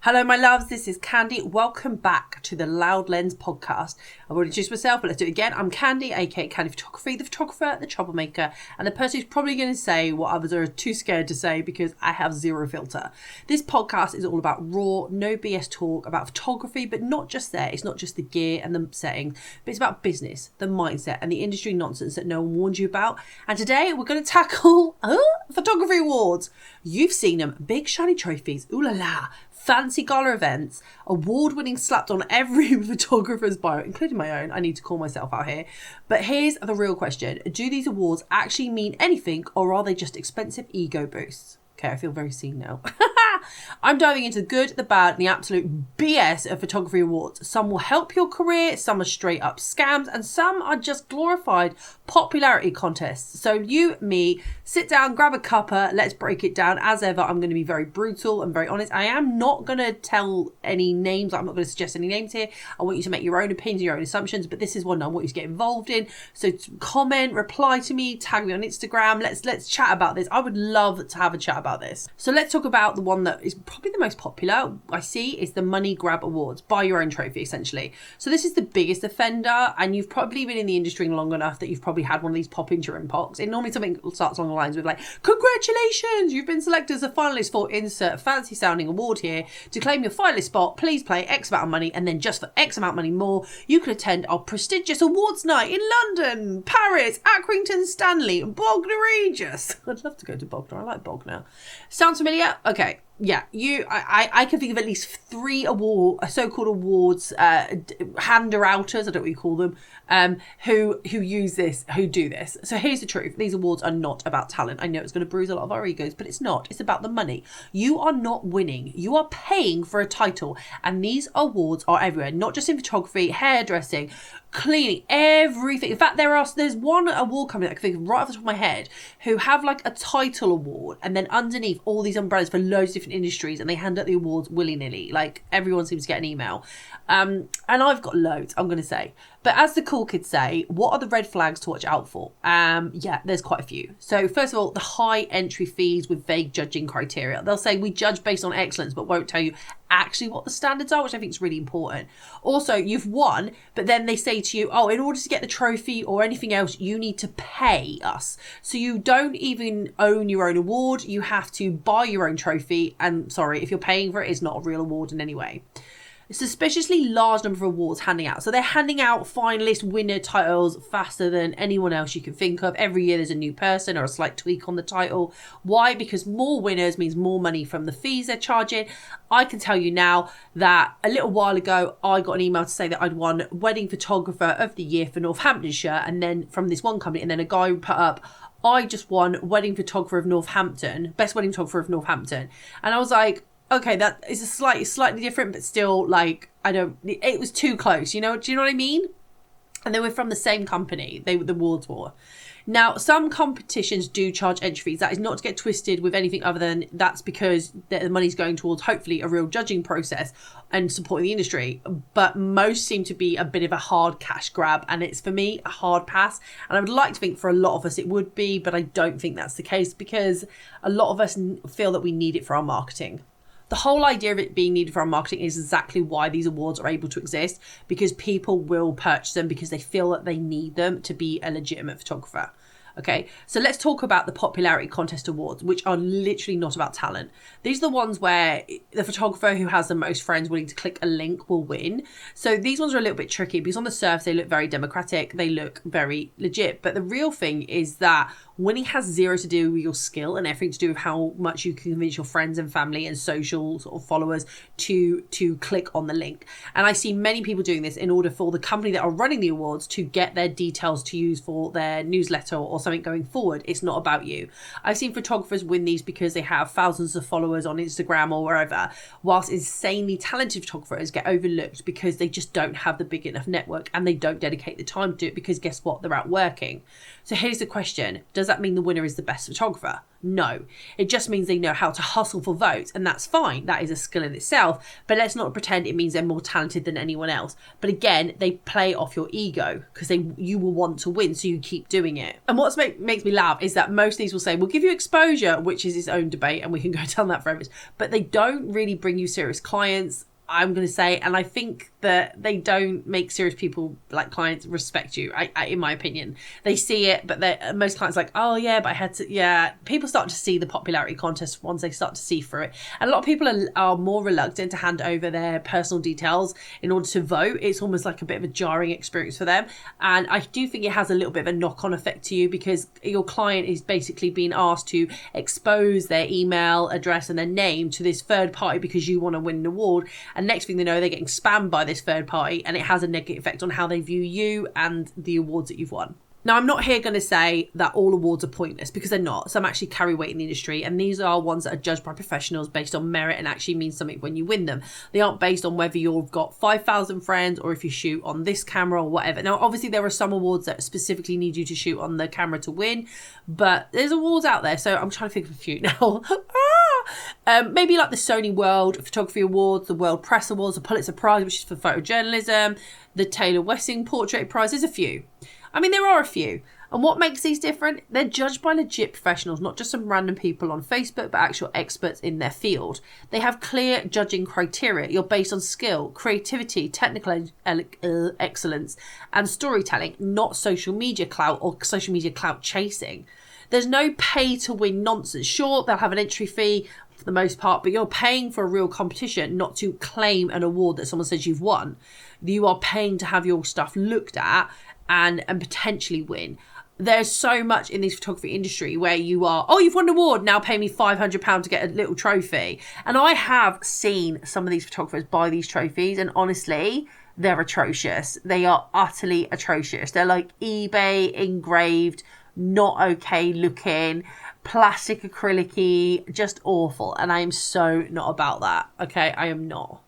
Hello, my loves. This is Khandie. Welcome back to the Loud Lens podcast. I've already introduced myself, but let's do it again. I'm Khandie, aka Khandie Photography, the photographer, the troublemaker, and the person who's probably going to say what others are too scared to say because I have zero filter. This podcast is all about raw, no BS talk about photography, but not just there. It's not just the gear and the setting, but it's about business, the mindset, and the industry nonsense that no one warned you about. And today we're going to tackle photography awards. You've seen them, big shiny trophies, ooh la la, fancy gala events, award-winning slapped on every photographer's bio, including my own. I need to call myself out here. But here's the real question. Do these awards actually mean anything, or are they just expensive ego boosts? Okay, I feel very seen now. I'm diving into the good, the bad, and the absolute BS of photography awards. Some will help your career, some are straight up scams, and some are just glorified popularity contests. So you, me, sit down, grab a cuppa, let's break it down. As ever, I'm going to be very brutal and very honest. I am not going to tell any names. I'm not going to suggest any names here. I want you to make your own opinions, your own assumptions, but this is one I want you to get involved in. So comment, reply to me, tag me on Instagram. Let's chat about this. I would love to have a chat about this. So let's talk about the one that is probably the most popular I see is the money grab awards. Buy your own trophy, essentially. So this is the biggest offender, and you've probably been in the industry long enough that you've probably had one of these pop into your inbox. It normally something starts along the lines with like, congratulations, you've been selected as a finalist for insert fancy sounding award here. To claim your finalist spot, please pay X amount of money, and then just for X amount of money more, you can attend our prestigious awards night in London, Paris, Accrington Stanley, Bognor Regis. I'd love to go to Bognor. I like Bognor. Sounds familiar? Okay. Yeah, I can think of at least three so-called awards, hander-outers, I don't know what you call them, who use this, who do this. So here's the truth. These awards are not about talent. I know it's going to bruise a lot of our egos, but it's not. It's about the money. You are not winning. You are paying for a title. And these awards are everywhere, not just in photography, hairdressing, cleaning, everything. In fact, there's one award company that I can think of right off the top of my head who have like a title award, and then underneath all these umbrellas for loads of different industries, and they hand out the awards willy-nilly. Like everyone seems to get an email. And I've got loads, I'm going to say. But as the cool kids say, what are the red flags to watch out for? Yeah, there's quite a few. So first of all, the high entry fees with vague judging criteria. They'll say we judge based on excellence, but won't tell you actually what the standards are, which I think is really important. Also, you've won, but then they say to you, oh, in order to get the trophy or anything else, you need to pay us. So you don't even own your own award. You have to buy your own trophy. And sorry, if you're paying for it, it's not a real award in any way. A suspiciously large number of awards handing out. So they're handing out finalist winner titles faster than anyone else you can think of. Every year there's a new person or a slight tweak on the title. Why? Because more winners means more money from the fees they're charging. I can tell you now that a little while ago, I got an email to say that I'd won Wedding Photographer of the Year for Northamptonshire, and then from this one company, and then a guy put up, I just won Wedding Photographer of Northampton, Best Wedding Photographer of Northampton. And I was like, okay, that is a slightly different, but still, like, it was too close, do you know what I mean? And they were from the same company, the awards were. Now, some competitions do charge entry fees. That is not to get twisted with anything other than that's because the money's going towards, hopefully, a real judging process and supporting the industry. But most seem to be a bit of a hard cash grab. And it's, for me, a hard pass. And I would like to think for a lot of us it would be, but I don't think that's the case because a lot of us feel that we need it for our marketing. The whole idea of it being needed for our marketing is exactly why these awards are able to exist, because people will purchase them because they feel that they need them to be a legitimate photographer. Okay, so let's talk about the popularity contest awards, which are literally not about talent. These are the ones where the photographer who has the most friends willing to click a link will win. So these ones are a little bit tricky because on the surface they look very democratic, they look very legit. But the real thing is that winning has zero to do with your skill and everything to do with how much you can convince your friends and family and social sort of followers to click on the link. And I see many people doing this in order for the company that are running the awards to get their details to use for their newsletter or something going forward. It's not about you. I've seen photographers win these because they have thousands of followers on Instagram or wherever, whilst insanely talented photographers get overlooked because they just don't have the big enough network and they don't dedicate the time to do it because guess what? They're out working. So here's the question. Does that mean the winner is the best photographer? No, it just means they know how to hustle for votes, and that's fine. That is a skill in itself, but let's not pretend it means they're more talented than anyone else. But again, they play off your ego because you will want to win, so you keep doing it. And what makes me laugh is that most of these will say, we'll give you exposure, which is its own debate, and we can go down that forever, but they don't really bring you serious clients, I'm going to say. And I think that they don't make serious people, like clients, respect you. In my opinion, they see it, but most clients are like, oh yeah, but I had to. Yeah, people start to see the popularity contest once they start to see through it. And a lot of people are more reluctant to hand over their personal details in order to vote. It's almost like a bit of a jarring experience for them. And I do think it has a little bit of a knock-on effect to you, because your client is basically being asked to expose their email address and their name to this third party because you want to win an award. And next thing they know, they're getting spammed by this third party, and it has a negative effect on how they view you and the awards that you've won. Now, I'm not here going to say that all awards are pointless, because they're not. Some actually carry weight in the industry, and these are ones that are judged by professionals based on merit and actually mean something when you win them. They aren't based on whether you've got 5,000 friends or if you shoot on this camera or whatever. Now, obviously, there are some awards that specifically need you to shoot on the camera to win, but there's awards out there, so I'm trying to think of a few now. Maybe like the Sony World Photography Awards, the World Press Awards, the Pulitzer Prize, which is for photojournalism, the Taylor Wessing Portrait Prize. There's a few. I mean, there are a few. And what makes these different? They're judged by legit professionals, not just some random people on Facebook, but actual experts in their field. They have clear judging criteria. You're based on skill, creativity, technical excellence, and storytelling, not social media clout or social media clout chasing. There's no pay to win nonsense. Sure, they'll have an entry fee for the most part, but you're paying for a real competition, not to claim an award that someone says you've won. You are paying to have your stuff looked at and potentially win. There's so much in this photography industry where you are, oh, you've won an award, now pay me £500 to get a little trophy. And I have seen some of these photographers buy these trophies, and honestly, they're atrocious. They are utterly atrocious. They're like eBay engraved, not okay looking, plastic acrylic-y, just awful. And I am so not about that. Okay, I am not.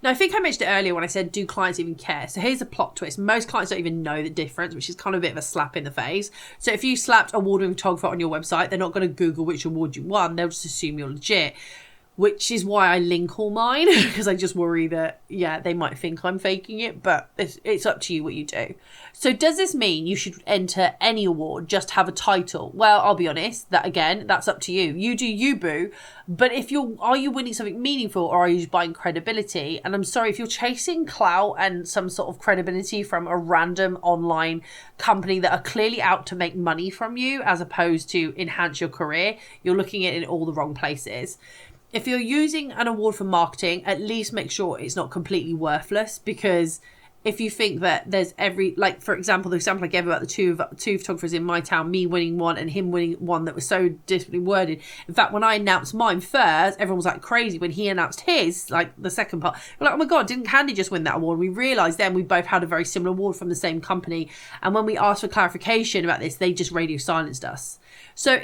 Now, I think I mentioned it earlier when I said, do clients even care? So here's a plot twist. Most clients don't even know the difference, which is kind of a bit of a slap in the face. So if you slapped award-winning photographer on your website, they're not going to Google which award you won. They'll just assume you're legit, which is why I link all mine, because I just worry that, yeah, they might think I'm faking it, but it's up to you what you do. So does this mean you should enter any award, just have a title? Well, I'll be honest, that again, that's up to you. You do you, boo. But are you winning something meaningful, or are you just buying credibility? And I'm sorry, if you're chasing clout and some sort of credibility from a random online company that are clearly out to make money from you as opposed to enhance your career, you're looking at it in all the wrong places. If you're using an award for marketing, at least make sure it's not completely worthless, because if you think that there's like, for example, the example I gave about the two photographers in my town, me winning one and him winning one that was so differently worded. In fact, when I announced mine first, everyone was like crazy. When he announced his, like the second part, we're like, oh my God, didn't Khandie just win that award? We realised then we both had a very similar award from the same company. And when we asked for clarification about this, they just radio silenced us. So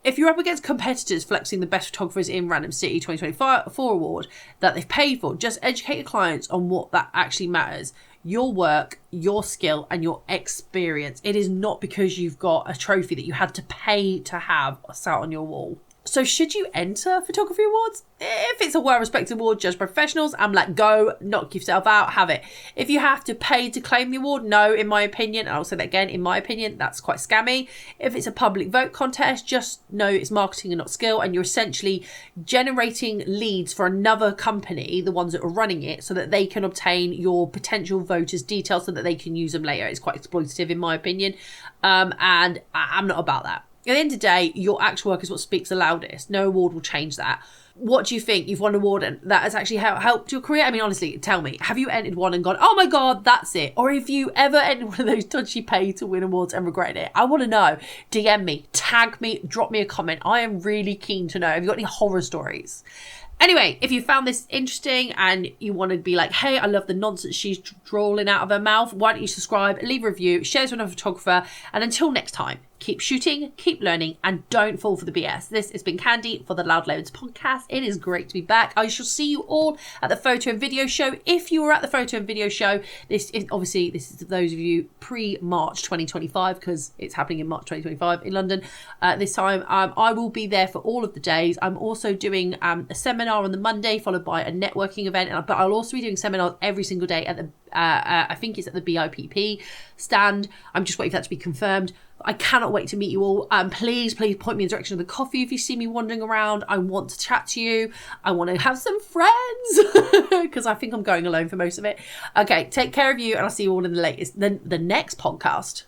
if you're up against competitors flexing the best photographers in Random City 2024 award that they've paid for, just educate your clients on what that actually matters. Your work, your skill, and your experience. It is not because you've got a trophy that you had to pay to have sat on your wall. So should you enter photography awards? If it's a well-respected award judged by professionals, I'm like, go, knock yourself out, have it. If you have to pay to claim the award, no, in my opinion, and I'll say that again, in my opinion, that's quite scammy. If it's a public vote contest, just know it's marketing and not skill, and you're essentially generating leads for another company, the ones that are running it, so that they can obtain your potential voters' details so that they can use them later. It's quite exploitative in my opinion, and I'm not about that. At the end of the day, your actual work is what speaks the loudest. No award will change that. What do you think? You've won an award and that has actually helped your career? I mean, honestly, tell me, have you entered one and gone, oh my God, that's it? Or have you ever entered one of those dodgy pay to win awards and regretted it? I want to know. DM me, tag me, drop me a comment. I am really keen to know. Have you got any horror stories? Anyway, if you found this interesting and you want to be like, hey, I love the nonsense she's drawling out of her mouth, why don't you subscribe, leave a review, share this with another photographer, and until next time, keep shooting, keep learning, and don't fall for the BS. This has been Khandie for the Loud Loads podcast. It is great to be back. I shall see you all at the photo and video show. If you were at the photo and video show, this is for those of you pre-March 2025, because it's happening in March 2025 in London this time. I will be there for all of the days. I'm also doing a seminar on the Monday, followed by a networking event, but I'll also be doing seminars every single day at the I think it's at the BIPP stand. I'm just waiting for that to be confirmed. I cannot wait to meet you all. Please point me in the direction of the coffee if you see me wandering around. I want to chat to you. I want to have some friends because I think I'm going alone for most of it. Okay, take care of you, and I'll see you all in the next podcast.